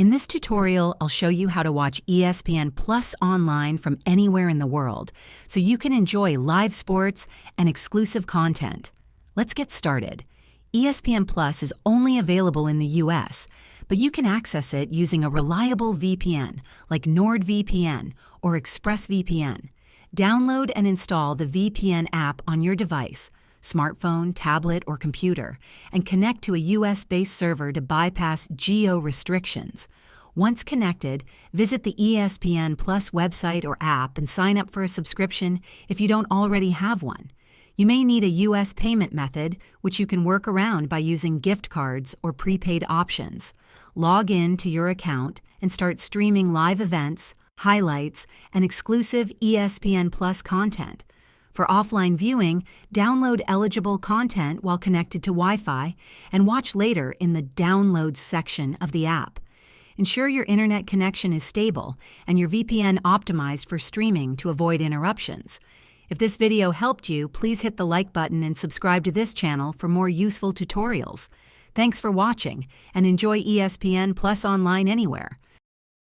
In this tutorial, I'll show you how to watch ESPN Plus online from anywhere in the world, so you can enjoy live sports and exclusive content. Let's get started. ESPN Plus is only available in the US, but you can access it using a reliable VPN like NordVPN or ExpressVPN. Download and install the VPN app on your device, smartphone, tablet, or computer, and connect to a US-based server to bypass geo-restrictions. Once connected, visit the ESPN Plus website or app and sign up for a subscription if you don't already have one. You may need a US payment method, which you can work around by using gift cards or prepaid options. Log in to your account and start streaming live events, highlights, and exclusive ESPN Plus content. For offline viewing, download eligible content while connected to Wi-Fi and watch later in the Downloads section of the app. Ensure your internet connection is stable and your VPN optimized for streaming to avoid interruptions. If this video helped you, please hit the like button and subscribe to this channel for more useful tutorials. Thanks for watching, and enjoy ESPN Plus online anywhere.